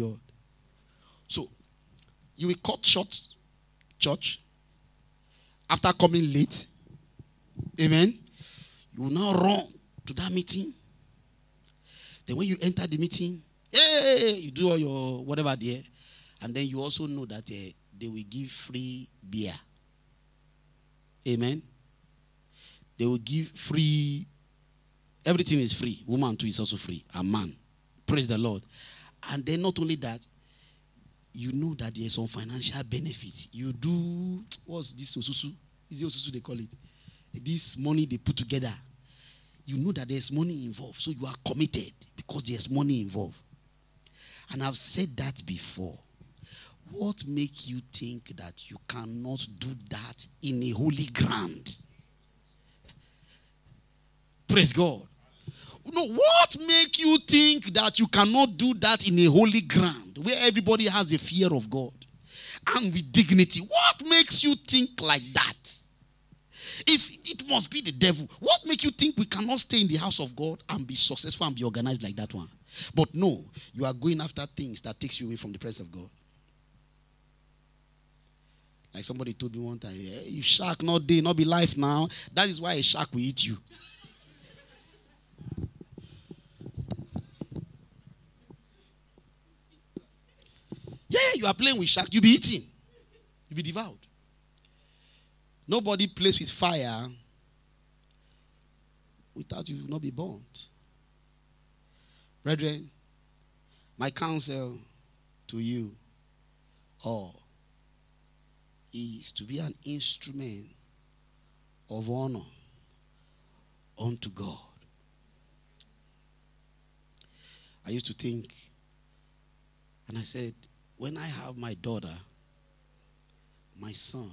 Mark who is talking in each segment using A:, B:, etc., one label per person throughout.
A: God. So, you will cut short church after coming late. Amen. You will now run to that meeting. Then when you enter the meeting, hey, you do all your whatever there. And then you also know that they will give free beer. Amen. They will give free, everything is free. Woman too is also free. And man. Praise the Lord. And then not only that, you know that there is some financial benefits. You do, what's this osusu? Is it osusu they call it? This money they put together. You know that there's money involved. So you are committed because there's money involved. And I've said that before. What makes you think that you cannot do that in a holy ground? Praise God. No, what makes you think that you cannot do that in a holy ground where everybody has the fear of God and with dignity? What makes you think like that? If it must be the devil, what makes you think we cannot stay in the house of God and be successful and be organized like that one? But no, you are going after things that takes you away from the presence of God. Like somebody told me one time, if shark not day, not be life now, that is why a shark will eat you. Yeah, you are playing with shark, you'll be eating. You'll be devoured. Nobody plays with fire without you will not be burnt. Brethren, my counsel to you all is to be an instrument of honor unto God. I used to think, and I said, when I have my daughter, my son,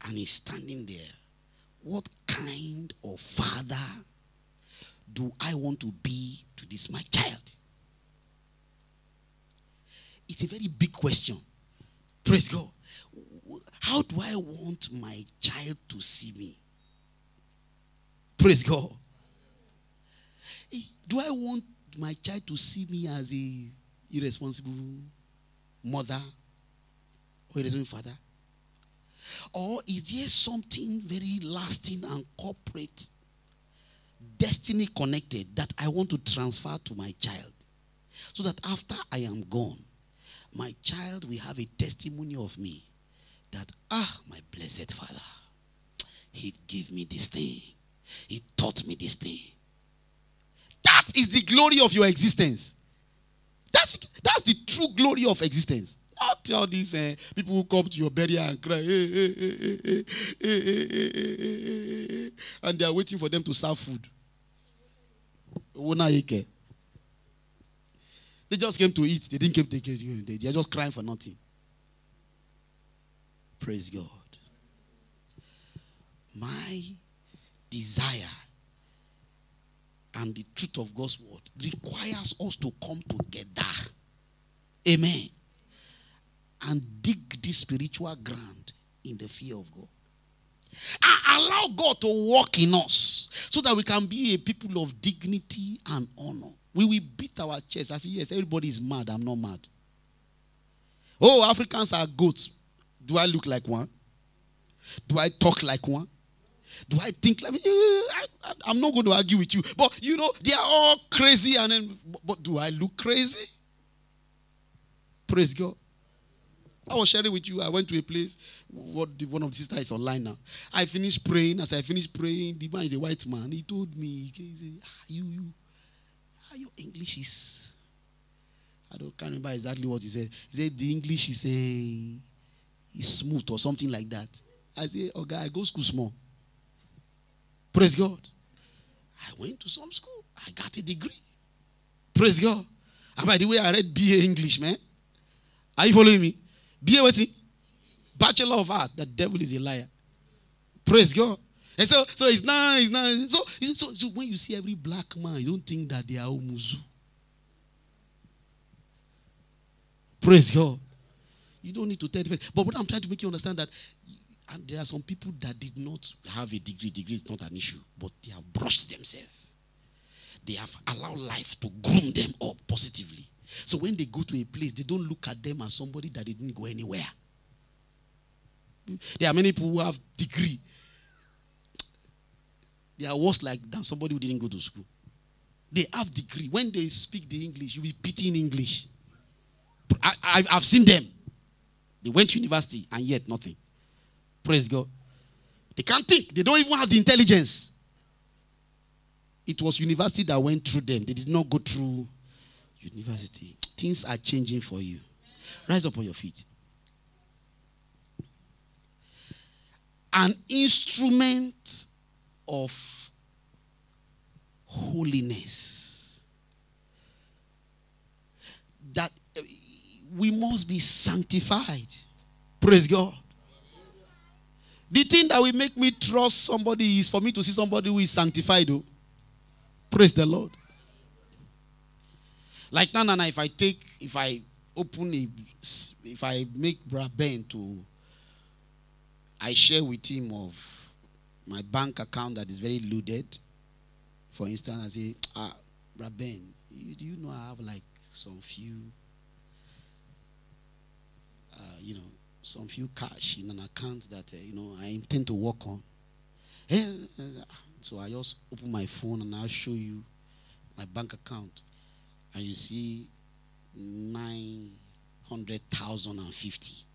A: and he's standing there, what kind of father do I want to be to this my child? It's a very big question. Praise God. How do I want my child to see me? Praise God. Do I want my child to see me as a irresponsible mother or irresponsible father? Or is there something very lasting and corporate, destiny connected that I want to transfer to my child? So that after I am gone, my child will have a testimony of me that, my blessed father, he gave me this thing. He taught me this thing. That is the glory of your existence. That's the true glory of existence. Not all these people who come to your burial and cry, and they are waiting for them to serve food. They just came to eat. They didn't come to eat. They are just crying for nothing. Praise God. My desire and the truth of God's word requires us to come together. Amen. And dig this spiritual ground in the fear of God. And allow God to walk in us so that we can be a people of dignity and honor. We will beat our chest. I say, yes, everybody is mad. I'm not mad. Oh, Africans are goats. Do I look like one? Do I talk like one? Do I think like I'm not going to argue with you. But, they are all crazy. But do I look crazy? Praise God. I was sharing with you. I went to a place. One of the sisters is online now. I finished praying. As I finished praying, the man is a white man. He told me, your English is, can't remember exactly what he said. He said the English is smooth or something like that. I said, I go school small. Praise God. I went to some school. I got a degree. Praise God. And by the way, I read BA English, man. Are you following me? BA what? Bachelor of Art. The devil is a liar. Praise God. And so it's nice. So when you see every black man, you don't think that they are Umuzu. Praise God. You don't need to tell them. But what I'm trying to make you understand that there are some people that did not have a degree. Degree is not an issue. But they have brushed themselves. They have allowed life to groom them up positively. So when they go to a place, they don't look at them as somebody that didn't go anywhere. There are many people who have degree. They are worse than somebody who didn't go to school. They have degree. When they speak the English, you'll be pitying English. I've seen them. They went to university and yet nothing. Praise God. They can't think. They don't even have the intelligence. It was university that went through them. They did not go through university. Things are changing for you. Rise up on your feet. An instrument of holiness. That we must be sanctified. Praise God. The thing that will make me trust somebody is for me to see somebody who is sanctified. Oh. Praise the Lord. Like now, if I make Brother Ben I share with him of my bank account that is very loaded. For instance, I say, Brother Ben, do you know I have like some few cash in an account that, I intend to work on. So I just open my phone and I'll show you my bank account. And you see 900,050.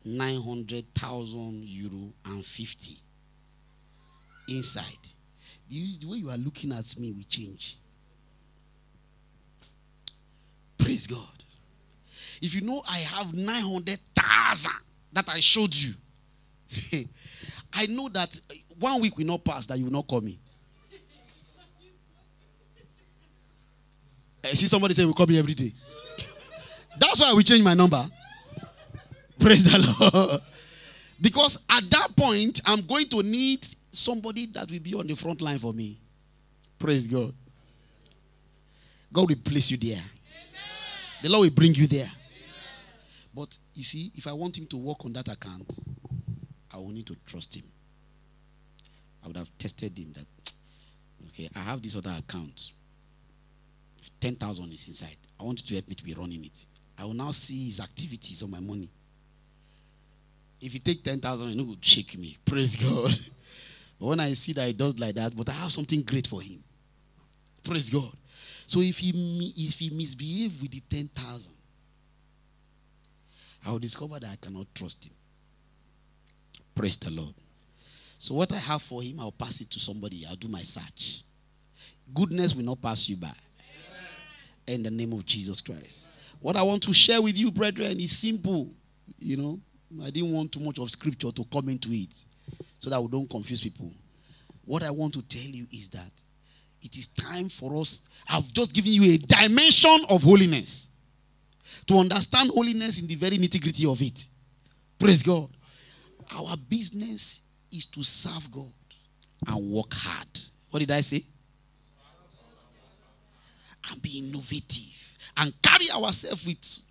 A: 900,000 euro and 50 inside. The way you are looking at me will change. Praise God. If you know I have 900,000 that I showed you, I know that 1 week will not pass that you will not call me. I see somebody say, will call me every day. That's why I will change my number. Praise the Lord. Because at that point, I'm going to need somebody that will be on the front line for me. Praise God. God will place you there. Amen. The Lord will bring you there. Amen. But you see, if I want him to work on that account, I will need to trust him. I would have tested him that, okay, I have this other account. 10,000 is inside. I want you to help me to be running it. I will now see his activities on my money. If you take 10,000, you know, it would shake me. Praise God. But when I see that he does like that, but I have something great for him. Praise God. So if he misbehaves with the 10,000, I will discover that I cannot trust him. Praise the Lord. So what I have for him, I'll pass it to somebody. I'll do my search. Goodness will not pass you by. Amen. In the name of Jesus Christ. What I want to share with you, brethren, is simple. I didn't want too much of scripture to come into it so that we don't confuse people. What I want to tell you is that it is time for us. I've just given you a dimension of holiness. To understand holiness in the very nitty-gritty of it. Praise God. Our business is to serve God and work hard. What did I say? And be innovative. And carry ourselves with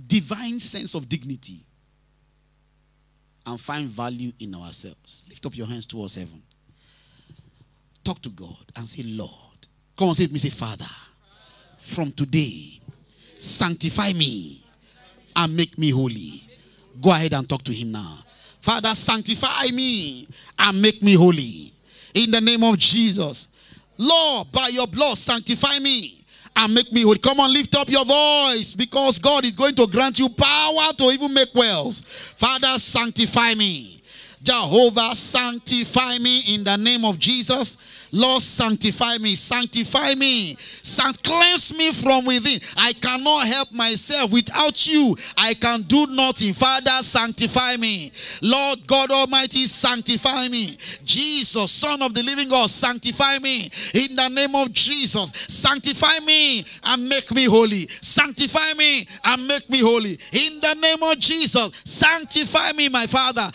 A: divine sense of dignity. And find value in ourselves. Lift up your hands towards heaven. Talk to God and say, Lord. Come on, say it with me. Say, Father, from today, sanctify me and make me holy. Go ahead and talk to him now. Father, sanctify me and make me holy. In the name of Jesus. Lord, by your blood, sanctify me and make me holy. Come on, lift up your voice, because God is going to grant you power to even make wealth. Father, sanctify me. Jehovah, sanctify me in the name of Jesus. Lord, sanctify me. Sanctify me. Cleanse me from within. I cannot help myself. Without you, I can do nothing. Father, sanctify me. Lord God Almighty, sanctify me. Jesus, Son of the living God, sanctify me. In the name of Jesus, sanctify me and make me holy. Sanctify me and make me holy. In the name of Jesus, sanctify me, my Father.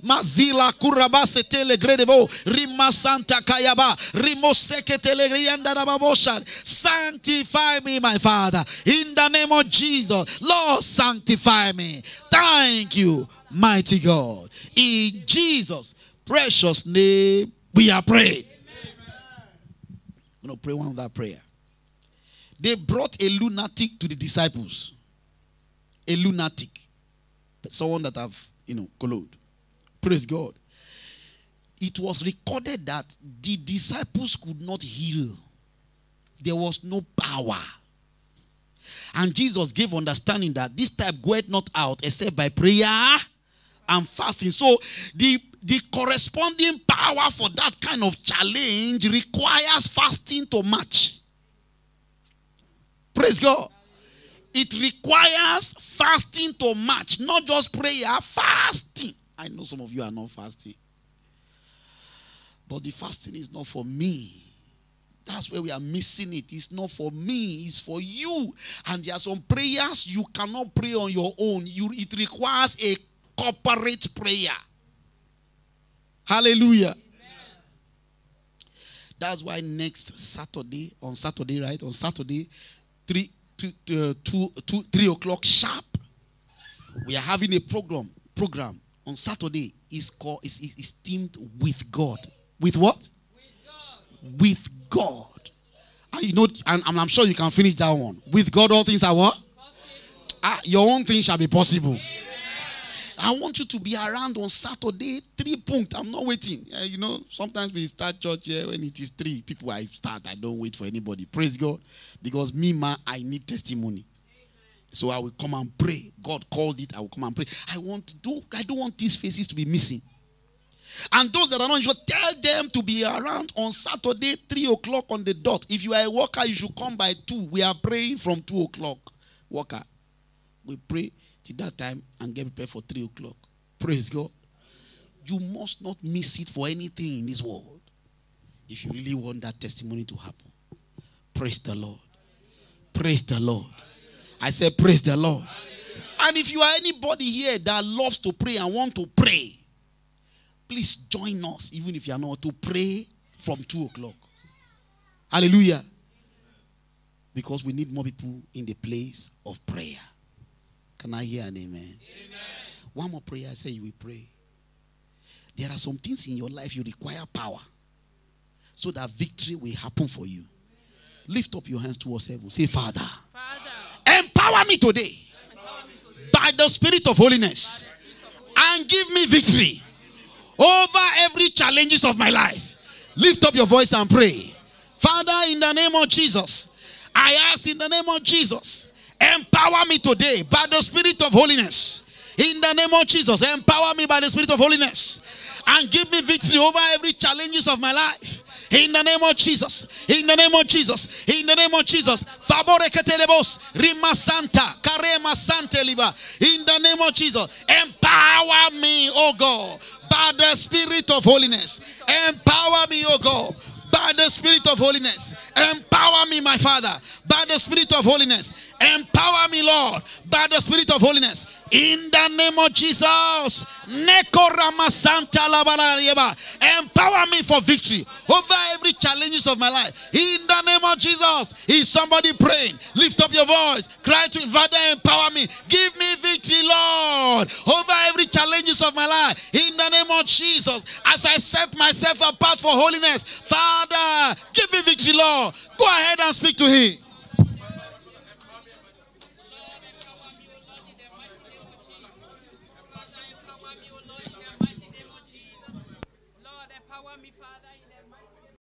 A: Mazila kurabase telegredebo. Rima Santa Kayaba, Rimoseke Telegrianda Rababoshan. Sanctify me, my Father, in the name of Jesus. Lord, sanctify me. Thank you, mighty God. In Jesus' precious name, We are praying. I'm going to pray one of that prayer. They brought a lunatic to the disciples. A lunatic. Someone that have, followed. Praise God. It was recorded that the disciples could not heal. There was no power. And Jesus gave understanding that this type goeth not out except by prayer and fasting. So the corresponding power for that kind of challenge requires fasting to match. Praise God. It requires fasting to match. Not just prayer, fasting. I know some of you are not fasting. But the fasting is not for me. That's where we are missing it. It's not for me. It's for you. And there are some prayers you cannot pray on your own. It requires a corporate prayer. Hallelujah. Amen. That's why next Saturday, on Saturday, 3 o'clock sharp, we are having a program on Saturday. Is themed with God. With what? With God. And I'm sure you can finish that one. With God, all things are what? Your own thing shall be possible. Amen. I want you to be around on Saturday, 3 points. I'm not waiting. Sometimes we start church here when it is 3. People I start, I don't wait for anybody. Praise God. Because I need testimony. So I will come and pray. God called it. I will come and pray. I don't want these faces to be missing. And those that are not, you should tell them to be around on Saturday, 3 o'clock on the dot. If you are a worker, you should come by 2. We are praying from 2 o'clock. Worker. We pray till that time and get prepared for 3 o'clock. Praise God. You must not miss it for anything in this world. If you really want that testimony to happen. Praise the Lord. Praise the Lord. I said praise the Lord. And if you are anybody here that loves to pray and want to pray, please join us, even if you are not, to pray from 2 o'clock. Hallelujah. Because we need more people in the place of prayer. Can I hear an amen? Amen. One more prayer, I say you will pray. There are some things in your life you require power so that victory will happen for you. Lift up your hands towards heaven. Say, Father, empower me today by the Spirit of holiness and give me victory over every challenges of my life. Lift up your voice and pray. Father, in the name of Jesus, I ask in the name of Jesus, empower me today by the Spirit of holiness. In the name of Jesus, empower me by the Spirit of holiness and give me victory over every challenges of my life. In the name of Jesus. In the name of Jesus. In the name of Jesus. Favore ketelebos. Rima Santa. Karema Sante Liba. In the name of Jesus. Empower me, oh God, by the Spirit of holiness. Empower me, oh God, by the Spirit of holiness. Empower me, my Father, by the Spirit of holiness. Empower me, Lord, by the Spirit of holiness. In the name of Jesus. Empower me for victory over every challenges of my life. In the name of Jesus. Is somebody praying? Lift up your voice. Cry to Father, empower me. Give me victory, Lord, over every challenges of my life. In the name of Jesus. As I set myself apart for holiness, Father, give me victory, Lord. Go ahead and speak to him.